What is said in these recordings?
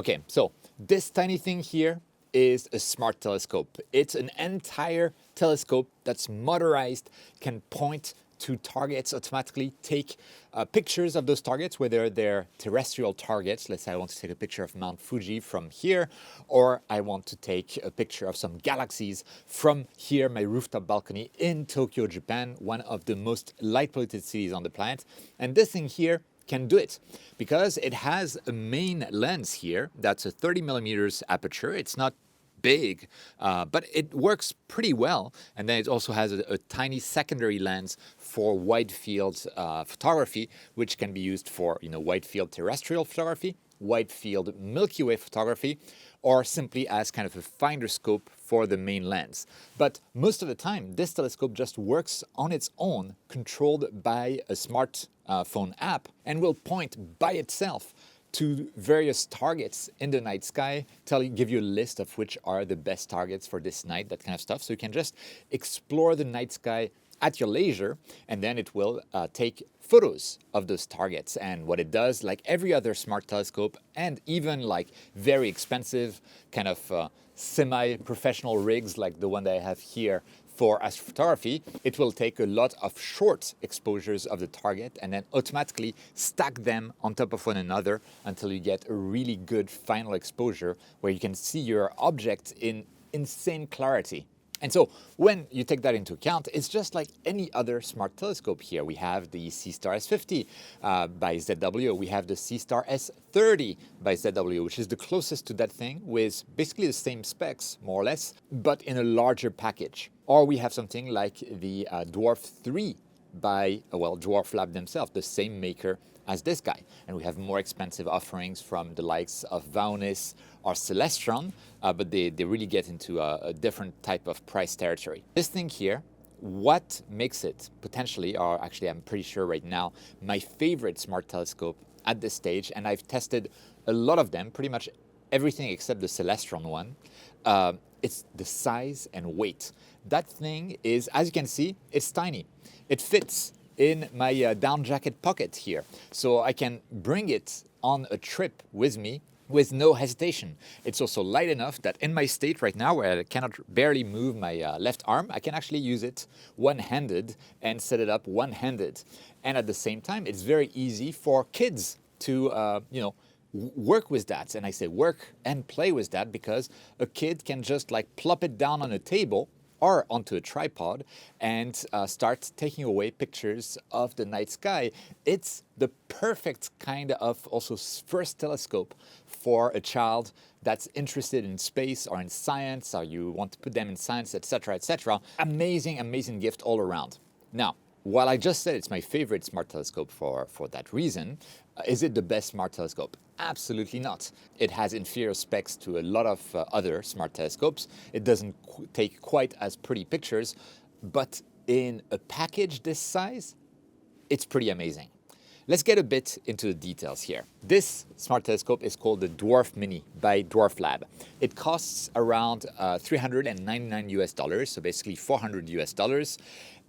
Okay, so this tiny thing here is a smart telescope. It's an entire telescope that's motorized, can point to targets automatically, take pictures of those targets, whether they're terrestrial targets. Let's say I want to take a picture of Mount Fuji from here, or I want to take a picture of some galaxies from here, my rooftop balcony in Tokyo, Japan, one of the most light polluted cities on the planet. And this thing here can do it because it has a main lens here that's a 30 millimeters aperture. It's not big, but it works pretty well. And then it also has a tiny secondary lens for wide field photography, which can be used for wide field terrestrial photography, wide field Milky Way photography, or simply as kind of a finder scope for the main lens. But most of the time, this telescope just works on its own, controlled by a smartphone app, and will point by itself to various targets in the night sky, give you a list of which are the best targets for this night, that kind of stuff. So you can just explore the night sky at your leisure, and then it will take photos of those targets. And what it does, like every other smart telescope, and even like very expensive kind of semi-professional rigs like the one that I have here for astrophotography, it will take a lot of short exposures of the target and then automatically stack them on top of one another until you get a really good final exposure where you can see your object in insane clarity. And so when you take that into account, it's just like any other smart telescope here. We have the C-Star S50 by ZW. We have the C-Star S30 by ZW, which is the closest to that thing with basically the same specs, more or less, but in a larger package. Or we have something like the DWARF 3 by, Dwarf Lab themselves, the same maker as this guy. And we have more expensive offerings from the likes of Vaonis or Celestron, but they really get into a different type of price territory. This thing here, what makes it potentially, or actually I'm pretty sure right now, my favorite smart telescope at this stage, and I've tested a lot of them, pretty much everything except the Celestron one, it's the size and weight. That thing is, as you can see, it's tiny. It fits in my down jacket pocket here. So I can bring it on a trip with me with no hesitation. It's also light enough that in my state right now where I cannot barely move my left arm, I can actually use it one-handed and set it up one-handed. And at the same time, it's very easy for kids to, work with that. And I say work and play with that because a kid can just like plop it down on a table or onto a tripod and start taking away pictures of the night sky. It's the perfect kind of also first telescope for a child that's interested in space or in science, or you want to put them in science, etc., etc. Amazing, amazing gift all around. Now, while I just said it's my favorite smart telescope for that reason, is it the best smart telescope? Absolutely not. It has inferior specs to a lot of other smart telescopes. It doesn't take quite as pretty pictures, but in a package this size, it's pretty amazing. Let's get a bit into the details here. This smart telescope is called the DWARF Mini by DWARF Lab. It costs around $399, so basically $400.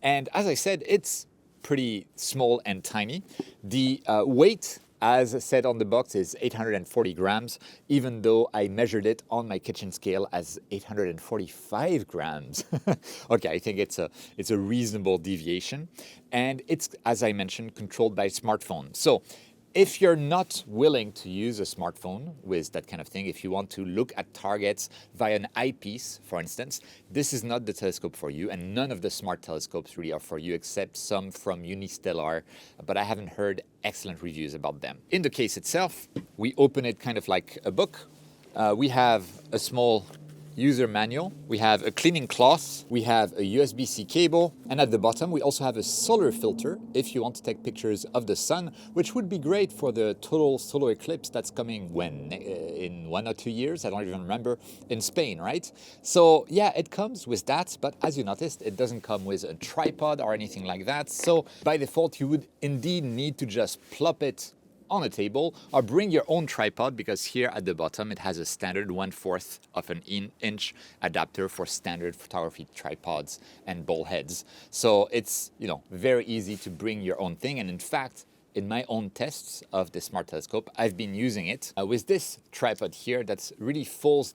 And as I said, it's pretty small and tiny. The weight, as said on the box, is 840 grams, even though I measured it on my kitchen scale as 845 grams. Okay, I think it's a reasonable deviation. And it's, as I mentioned, controlled by smartphone. So if you're not willing to use a smartphone with that kind of thing, if you want to look at targets via an eyepiece, for instance, this is not the telescope for you, and none of the smart telescopes really are for you, except some from Unistellar, but I haven't heard excellent reviews about them. In the case itself, we open it kind of like a book. We have a small user manual, we have a cleaning cloth, we have a USB-C cable, and at the bottom we also have a solar filter if you want to take pictures of the sun, which would be great for the total solar eclipse that's coming when? In 1 or 2 years? I don't even remember, in Spain, right? So yeah, it comes with that, but as you noticed, it doesn't come with a tripod or anything like that. So by default, you would indeed need to just plop it on a table, or bring your own tripod, because here at the bottom it has a standard 1/4 of an inch adapter for standard photography tripods and ball heads. So it's very easy to bring your own thing, and in fact in my own tests of the smart telescope, I've been using it with this tripod here that's really folds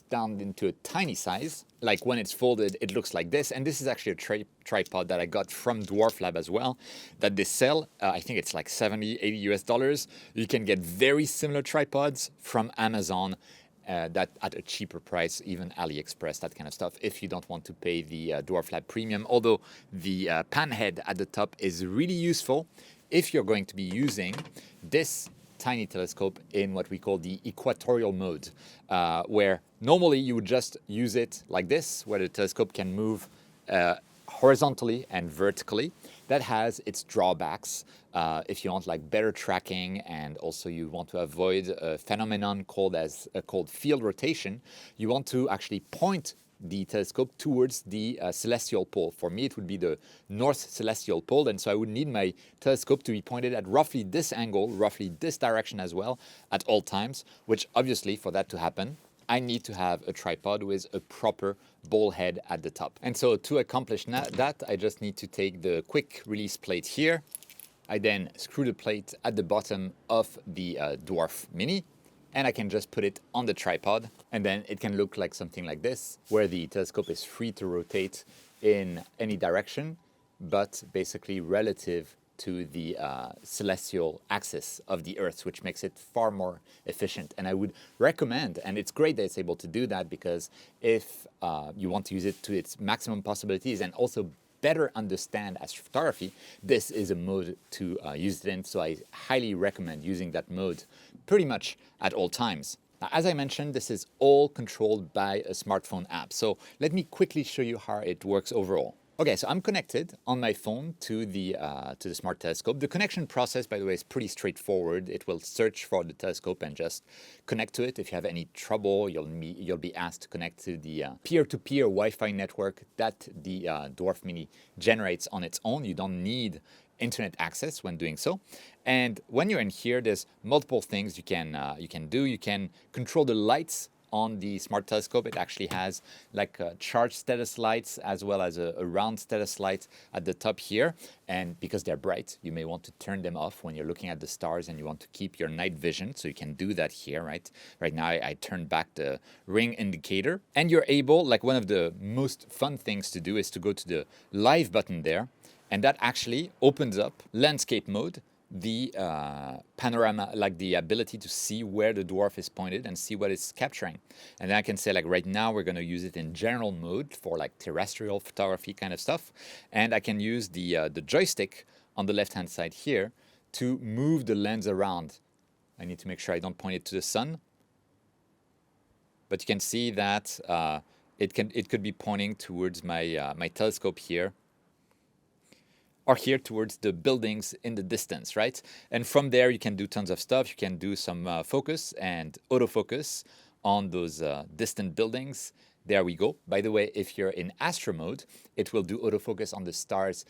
down into a tiny size. Like when it's folded, it looks like this. And this is actually a tripod that I got from Dwarf Lab as well, that they sell. I think it's like 70, 80 US dollars. You can get very similar tripods from Amazon that at a cheaper price, even AliExpress, that kind of stuff, if you don't want to pay the Dwarf Lab Premium. Although the pan head at the top is really useful if you're going to be using this tiny telescope in what we call the equatorial mode, where normally you would just use it like this, where the telescope can move horizontally and vertically. That has its drawbacks if you want like better tracking, and also you want to avoid a phenomenon called field rotation. You want to actually point the telescope towards the celestial pole. For me, it would be the north celestial pole, and so I would need my telescope to be pointed at roughly this angle, roughly this direction as well, at all times, which obviously, for that to happen, I need to have a tripod with a proper ball head at the top. And so to accomplish that, I just need to take the quick release plate here. I then screw the plate at the bottom of the DWARF Mini, and I can just put it on the tripod, and then it can look like something like this, where the telescope is free to rotate in any direction, but basically relative to the celestial axis of the Earth, which makes it far more efficient. And I would recommend, and it's great that it's able to do that, because if you want to use it to its maximum possibilities and also better understand astrophotography, this is a mode to use it in. So I highly recommend using that mode pretty much at all times. Now, as I mentioned, this is all controlled by a smartphone app. So let me quickly show you how it works overall. Okay, so I'm connected on my phone to the smart telescope. The connection process, by the way, is pretty straightforward. It will search for the telescope and just connect to it. If you have any trouble, you'll be asked to connect to the peer-to-peer Wi-Fi network that the DWARF Mini generates on its own. You don't need internet access when doing so. And when you're in here, there's multiple things you can do. You can control the lights on the smart telescope. It actually has like charged status lights as well as a round status light at the top here. And because they're bright, you may want to turn them off when you're looking at the stars and you want to keep your night vision. So you can do that here, right? Right now I turned back the ring indicator, and you're able, like one of the most fun things to do is to go to the live button there. And that actually opens up landscape mode, the panorama, like the ability to see where the dwarf is pointed and see what it's capturing. And then I can say, like, right now we're going to use it in general mode for like terrestrial photography kind of stuff. And I can use the joystick on the left hand side here to move the lens around. I need to make sure I don't point it to the sun, but you can see that it could be pointing towards my my telescope here, or here towards the buildings in the distance, right? And from there, you can do tons of stuff. You can do some focus and autofocus on those distant buildings. There we go. By the way, if you're in astro mode, it will do autofocus on the stars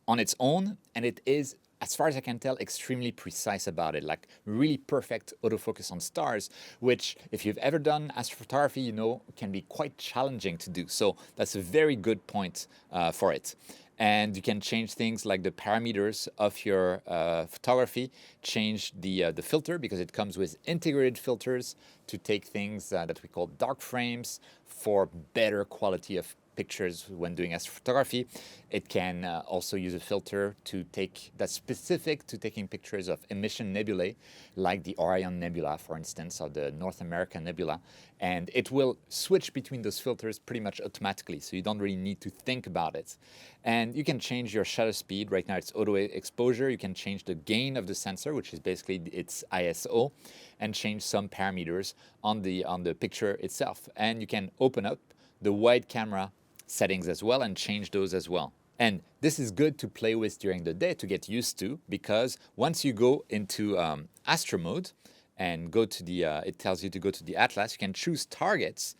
on its own, and it is, as far as I can tell, extremely precise about it, like really perfect autofocus on stars, which if you've ever done astrophotography, you know, can be quite challenging to do. So that's a very good point for it. And you can change things like the parameters of your photography, change the filter, because it comes with integrated filters to take things that we call dark frames for better quality of pictures when doing astrophotography. It can also use a filter to take that's specific to taking pictures of emission nebulae, like the Orion Nebula, for instance, or the North American Nebula. And it will switch between those filters pretty much automatically, so you don't really need to think about it. And you can change your shutter speed. Right now it's auto exposure. You can change the gain of the sensor, which is basically its ISO, and change some parameters on the picture itself. And you can open up the wide camera settings as well and change those as well. And this is good to play with during the day to get used to, because once you go into astro mode and go to the, it tells you to go to the atlas, you can choose targets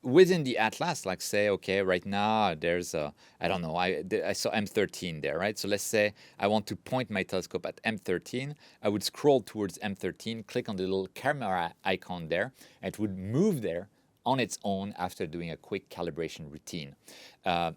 within the atlas, like say, okay, right now there's I don't know, I saw M13 there, right? So let's say I want to point my telescope at M13. I would scroll towards M13, click on the little camera icon there, and it would move there on its own after doing a quick calibration routine.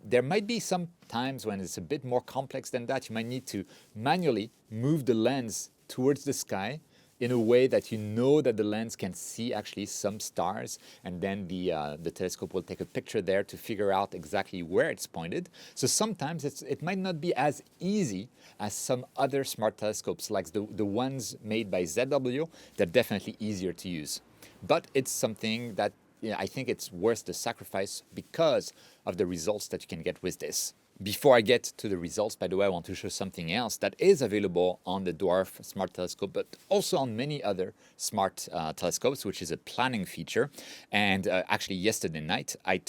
There might be some times when it's a bit more complex than that. You might need to manually move the lens towards the sky in a way that you know that the lens can see actually some stars, and then the telescope will take a picture there to figure out exactly where it's pointed. So sometimes it might not be as easy as some other smart telescopes, like the ones made by ZW. They're definitely easier to use. But it's something that I think it's worth the sacrifice because of the results that you can get with this. Before I get to the results, by the way, I want to show something else that is available on the DWARF Smart Telescope, but also on many other smart telescopes, which is a planning feature. And actually, yesterday night, I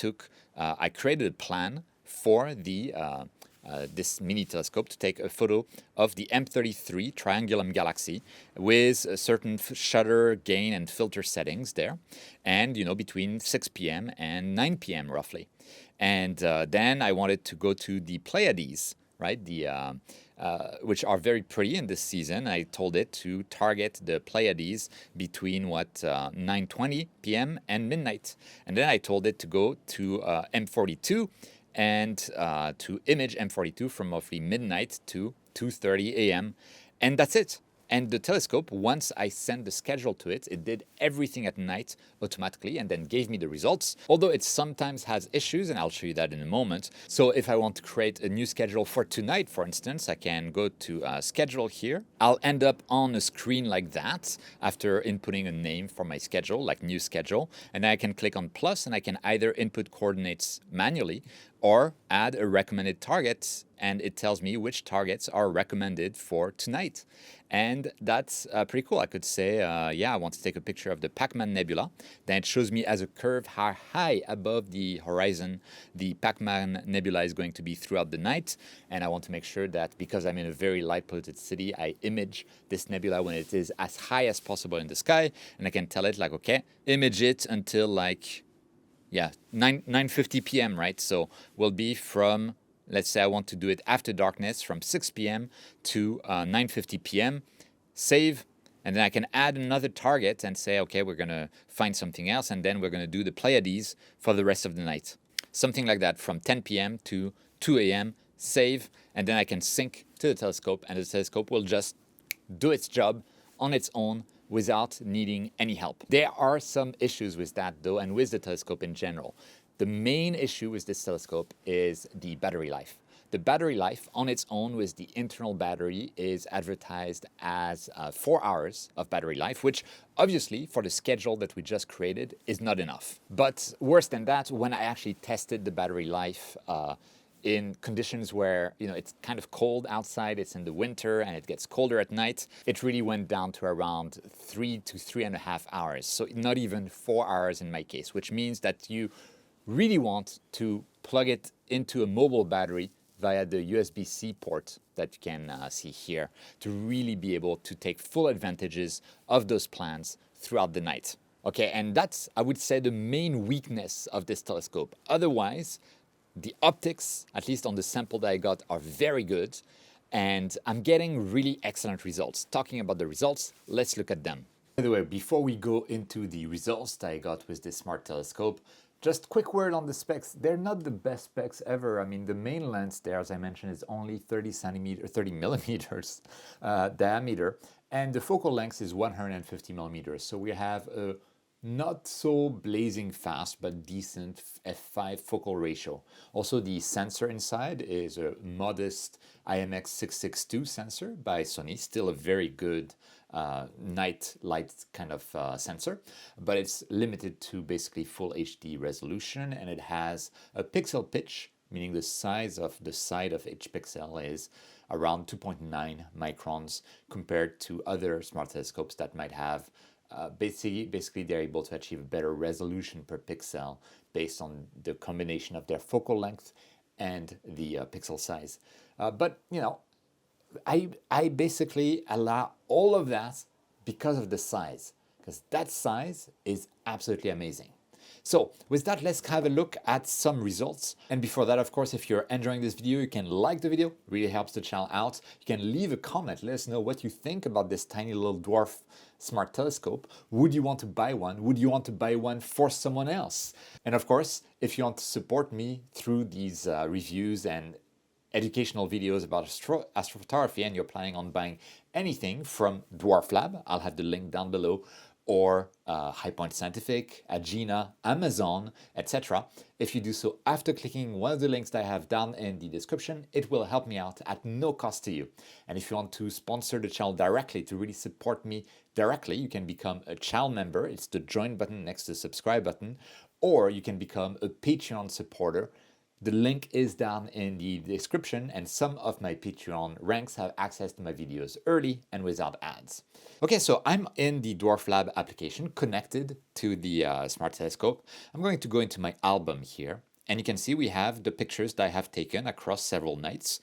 created a plan for this mini telescope to take a photo of the M33 Triangulum galaxy with a certain shutter, gain, and filter settings there, and between 6 p.m. and 9 p.m. roughly. And then I wanted to go to the Pleiades, right? Which are very pretty in this season. I told it to target the Pleiades between 9:20 p.m. and midnight. And then I told it to go to M42 and to image M42 from roughly midnight to 2:30 a.m. And that's it. And the telescope, once I sent the schedule to it, it did everything at night automatically and then gave me the results. Although it sometimes has issues, and I'll show you that in a moment. So if I want to create a new schedule for tonight, for instance, I can go to schedule here. I'll end up on a screen like that after inputting a name for my schedule, like new schedule. And then I can click on plus, and I can either input coordinates manually or add a recommended target, and it tells me which targets are recommended for tonight. And that's pretty cool. I could say, I want to take a picture of the Pac-Man Nebula. Then it shows me as a curve how high above the horizon the Pac-Man Nebula is going to be throughout the night. And I want to make sure that because I'm in a very light polluted city, I image this nebula when it is as high as possible in the sky. And I can tell it like, okay, image it until 9:50 p.m., right? So we'll be from, let's say I want to do it after darkness from 6 p.m. to 9:50 p.m. Save, and then I can add another target and say, okay, we're going to find something else, and then we're going to do the Pleiades for the rest of the night. Something like that from 10 p.m. to 2 a.m. Save, and then I can sync to the telescope, and the telescope will just do its job on its own without needing any help. There are some issues with that though, and with the telescope in general. The main issue with this telescope is the battery life. The battery life on its own with the internal battery is advertised as 4 hours of battery life, which obviously for the schedule that we just created is not enough. But worse than that, when I actually tested the battery life in conditions where it's kind of cold outside, it's in the winter and it gets colder at night, it really went down to around 3 to 3.5 hours. So not even 4 hours in my case, which means that you really want to plug it into a mobile battery via the USB-C port that you can see here to really be able to take full advantages of those plans throughout the night. Okay, and that's, I would say, the main weakness of this telescope. Otherwise, the optics, at least on the sample that I got, are very good, and I'm getting really excellent results. Talking about the results, let's look at them. By the way, before we go into the results that I got with this smart telescope, just quick word on the specs. They're not the best specs ever. I mean, the main lens there, as I mentioned, is only 30 millimeters diameter, and the focal length is 150 millimeters. So we have a not so blazing fast, but decent f5 focal ratio. Also, the sensor inside is a modest IMX662 sensor by Sony, still a very good night light kind of sensor, but it's limited to basically full HD resolution, and it has a pixel pitch, meaning the size of the side of each pixel is around 2.9 microns compared to other smart telescopes that might have basically they're able to achieve a better resolution per pixel based on the combination of their focal length and the pixel size. But I basically allow all of that because of the size, because that size is absolutely amazing. So with that, let's have a look at some results. And before that, of course, if you're enjoying this video, you can like the video, it really helps the channel out. You can leave a comment, let us know what you think about this tiny little dwarf smart telescope. Would you want to buy one? Would you want to buy one for someone else? And of course, if you want to support me through these reviews and educational videos about astrophotography, and you're planning on buying anything from Dwarf Lab, I'll have the link down below, or High Point Scientific, Agena, Amazon, etc. If you do so after clicking one of the links that I have down in the description, it will help me out at no cost to you. And if you want to sponsor the channel directly, to really support me directly, you can become a channel member. It's the join button next to the subscribe button, or you can become a Patreon supporter. The link is down in the description, and some of my Patreon ranks have access to my videos early and without ads. Okay, so I'm in the Dwarf Lab application connected to the Smart Telescope. I'm going to go into my album here, and you can see we have the pictures that I have taken across several nights.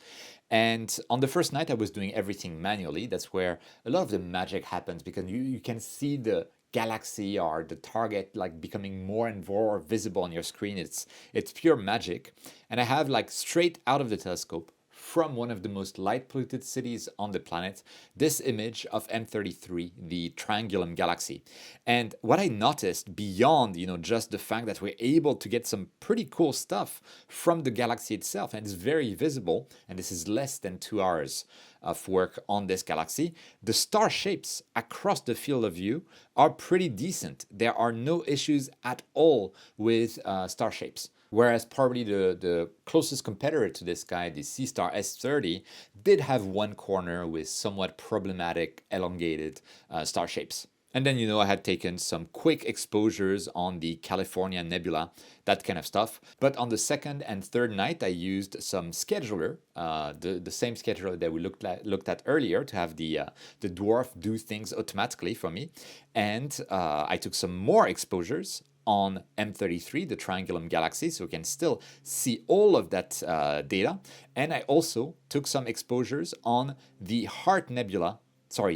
And on the first night, I was doing everything manually. That's where a lot of the magic happens, because you can see the galaxy or the target like becoming more and more visible on your screen. It's pure magic. And I have, like, straight out of the telescope from one of the most light polluted cities on the planet, this image of M33, the Triangulum galaxy. And what I noticed beyond, just the fact that we're able to get some pretty cool stuff from the galaxy itself, and it's very visible, and this is less than 2 hours of work on this galaxy, the star shapes across the field of view are pretty decent. There are no issues at all with star shapes. Whereas probably the closest competitor to this guy, the C-Star S30, did have one corner with somewhat problematic elongated star shapes. And then, I had taken some quick exposures on the California Nebula, that kind of stuff. But on the second and third night, I used some scheduler, the same scheduler that we looked at earlier, to have the dwarf do things automatically for me. And I took some more exposures on M33, the Triangulum galaxy, so we can still see all of that data. And I also took some exposures on the Heart Nebula,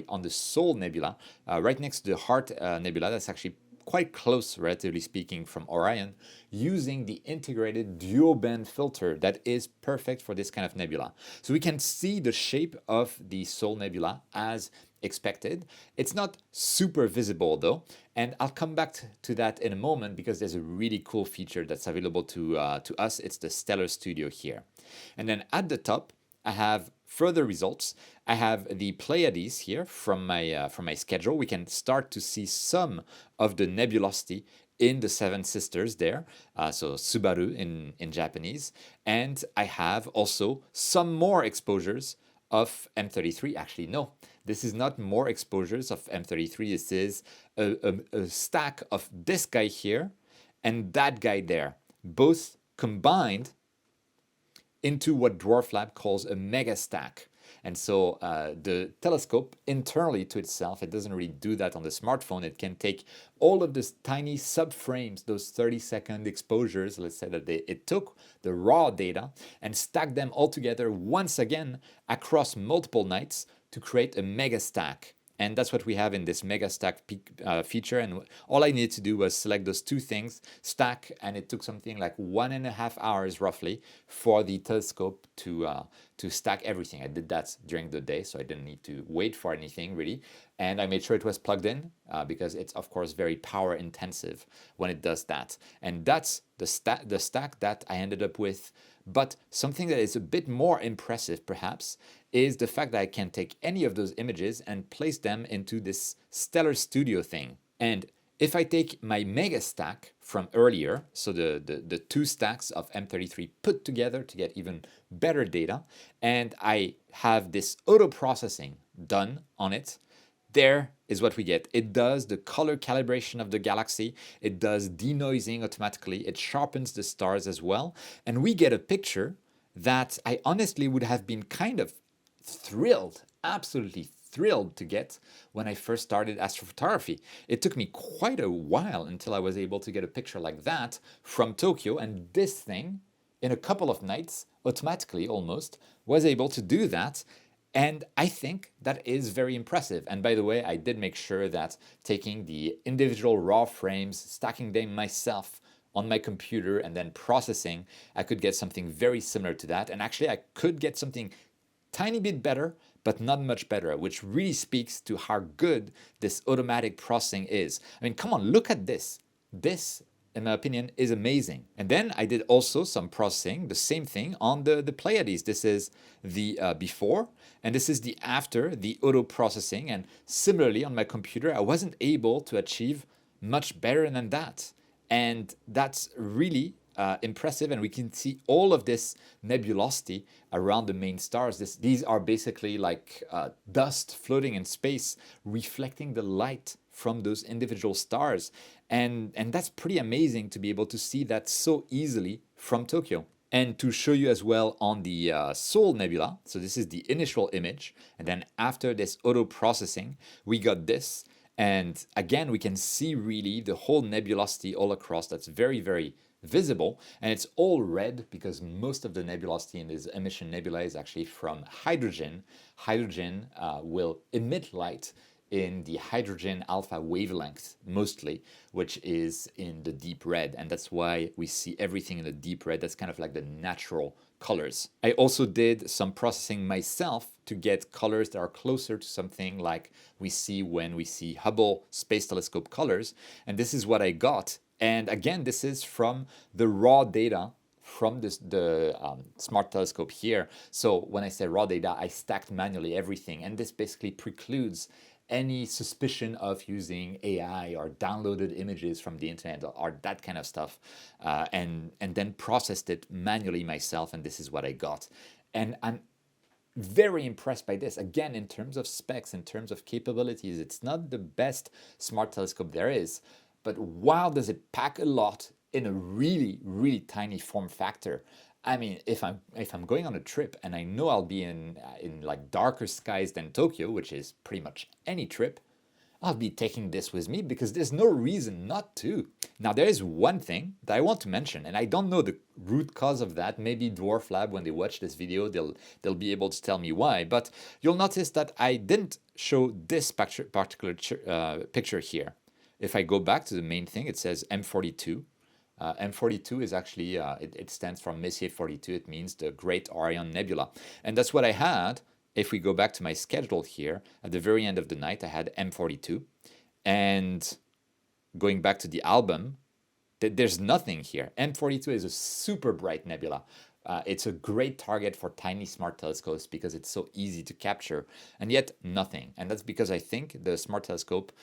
on the Soul Nebula, right next to the Heart Nebula. That's actually quite close, relatively speaking, from Orion, using the integrated dual-band filter that is perfect for this kind of nebula. So we can see the shape of the Soul Nebula as expected. It's not super visible though, and I'll come back to that in a moment, because there's a really cool feature that's available to us. It's the Stellar Studio here. And then at the top, I have further results. I have the Pleiades here from my schedule. We can start to see some of the nebulosity in the Seven Sisters there, so Subaru in Japanese. And I have also some more exposures of M33. Actually, no, this is not more exposures of M33. This is a stack of this guy here and that guy there, both combined into what Dwarf Lab calls a mega stack. And so the telescope internally to itself, it doesn't really do that on the smartphone. It can take all of these tiny subframes, those 30-second exposures, let's say that it took the raw data, and stack them all together once again across multiple nights to create a mega stack. And that's what we have in this mega stack feature. And all I needed to do was select those two things, stack, and it took something like 1.5 hours roughly for the telescope to stack everything. I did that during the day, so I didn't need to wait for anything really. And I made sure it was plugged in because it's of course very power intensive when it does that. And that's the stack that I ended up with. But something that is a bit more impressive perhaps is the fact that I can take any of those images and place them into this Stellar Studio thing. And if I take my mega stack from earlier, so the two stacks of M33 put together to get even better data, and I have this auto processing done on it, there is what we get. It does the color calibration of the galaxy, it does denoising automatically, it sharpens the stars as well, and we get a picture that I honestly would have been kind of thrilled, absolutely thrilled to get when I first started astrophotography. It took me quite a while until I was able to get a picture like that from Tokyo, and this thing, in a couple of nights, automatically almost, was able to do that. And I think that is very impressive. And by the way, I did make sure that taking the individual raw frames, stacking them myself on my computer and then processing, I could get something very similar to that. And actually, I could get something tiny bit better, but not much better, which really speaks to how good this automatic processing is. I mean, come on, look at this. This, in my opinion, is amazing. And then I did also some processing, the same thing on the Pleiades. This is the before, and this is the after, the auto processing. And similarly, on my computer, I wasn't able to achieve much better than that. And that's really impressive, and we can see all of this nebulosity around the main stars. These are basically like dust floating in space, reflecting the light from those individual stars. And that's pretty amazing to be able to see that so easily from Tokyo. And to show you as well on the Sol Nebula, so this is the initial image, and then after this auto processing, we got this. And again, we can see really the whole nebulosity all across. That's very, very visible, and it's all red because most of the nebulosity in this emission nebula is actually from hydrogen. Hydrogen will emit light in the hydrogen alpha wavelength mostly, which is in the deep red, and that's why we see everything in the deep red. That's kind of like the natural colors. I also did some processing myself to get colors that are closer to something like we see when we see Hubble Space Telescope colors, and this is what I got. And again, this is from the raw data from the smart telescope here. So when I say raw data, I stacked manually everything, and this basically precludes any suspicion of using AI or downloaded images from the internet or that kind of stuff, and then processed it manually myself, and this is what I got. And I'm very impressed by this. Again, in terms of specs, in terms of capabilities, it's not the best smart telescope there is, but wow, does it pack a lot in a really, really tiny form factor. I mean, if I'm going on a trip and I know I'll be in like darker skies than Tokyo, which is pretty much any trip, I'll be taking this with me because there's no reason not to. Now, there is one thing that I want to mention, and I don't know the root cause of that. Maybe Dwarf Lab, when they watch this video, they'll be able to tell me why. But you'll notice that I didn't show this particular picture here. If I go back to the main thing, it says M42. M42 is actually, it stands for Messier 42. It means the Great Orion Nebula. And that's what I had. If we go back to my schedule here, at the very end of the night, I had M42. And going back to the album, there's nothing here. M42 is a super bright nebula. It's a great target for tiny smart telescopes because it's so easy to capture, and yet nothing. And that's because I think the smart telescope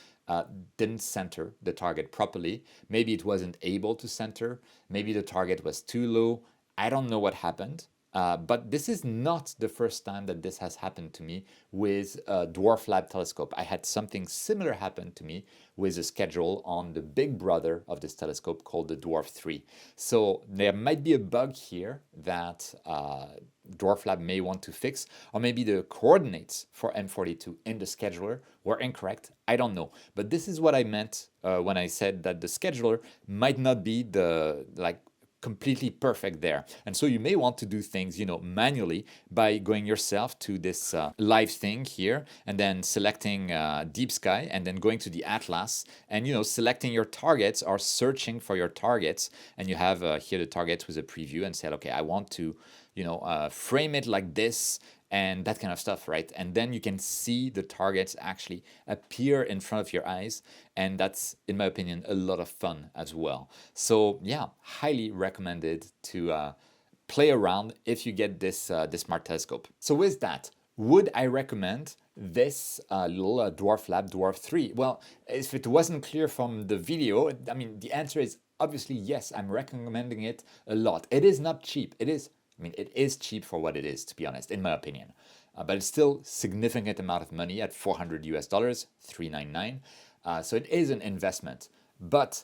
didn't center the target properly. Maybe it wasn't able to center. Maybe the target was too low. I don't know what happened. But this is not the first time that this has happened to me with a Dwarf Lab telescope. I had something similar happen to me with a schedule on the big brother of this telescope called the Dwarf 3. So there might be a bug here that Dwarf Lab may want to fix, or maybe the coordinates for M42 in the scheduler were incorrect. I don't know. But this is what I meant when I said that the scheduler might not be the completely perfect there. And so you may want to do things, manually by going yourself to this live thing here and then selecting deep sky and then going to the atlas and, selecting your targets or searching for your targets. And you have here the targets with a preview and said, okay, I want to, frame it like this and that kind of stuff, right? And then you can see the targets actually appear in front of your eyes, and that's, in my opinion, a lot of fun as well. So yeah, highly recommended to play around if you get this smart telescope. So with that, would I recommend this little Dwarf Lab Dwarf 3? Well, if it wasn't clear from the video, I mean, the answer is obviously yes, I'm recommending it a lot. It is not cheap. It is cheap for what it is, to be honest, in my opinion. But it's still significant amount of money at $400 US, $399. So it is an investment. But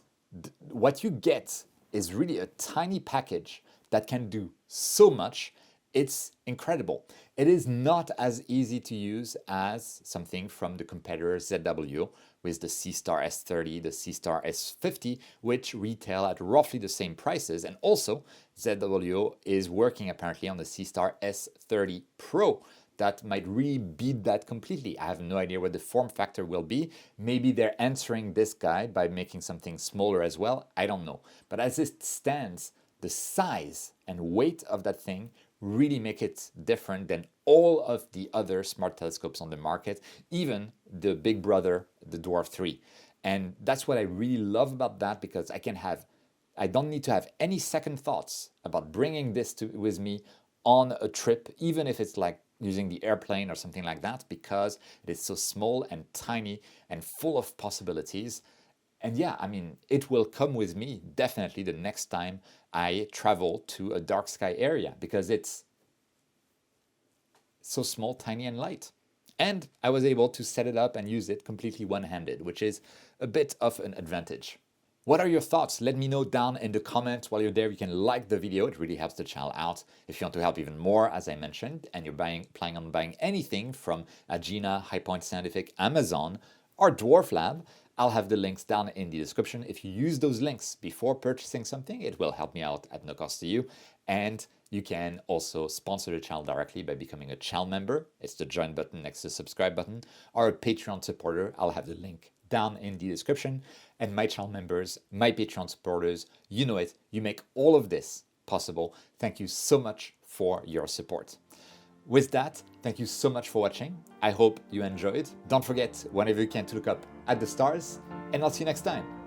what you get is really a tiny package that can do so much. It's incredible. It is not as easy to use as something from the competitor ZW with the C-Star S30, the C-Star S50, which retail at roughly the same prices. And also, ZW is working apparently on the C-Star S30 Pro that might really beat that completely. I have no idea what the form factor will be. Maybe they're answering this guy by making something smaller as well. I don't know. But as it stands, the size and weight of that thing really make it different than all of the other smart telescopes on the market, even the big brother, the Dwarf 3. And that's what I really love about that, because I don't need to have any second thoughts about bringing this with me on a trip, even if it's like using the airplane or something like that, because it is so small and tiny and full of possibilities. And yeah, I mean, it will come with me definitely the next time I travel to a dark sky area, because it's so small, tiny, and light. And I was able to set it up and use it completely one-handed, which is a bit of an advantage. What are your thoughts? Let me know down in the comments. While you're there, you can like the video. It really helps the channel out. If you want to help even more, as I mentioned, and you're planning on buying anything from Agena, High Point Scientific, Amazon, or Dwarf Lab, I'll have the links down in the description. If you use those links before purchasing something, it will help me out at no cost to you. And you can also sponsor the channel directly by becoming a channel member. It's the join button next to the subscribe button, or a Patreon supporter. I'll have the link down in the description. And my channel members, my Patreon supporters, you know it. You make all of this possible. Thank you so much for your support. With that, thank you so much for watching. I hope you enjoyed. Don't forget, whenever you can, to look up at the stars, and I'll see you next time.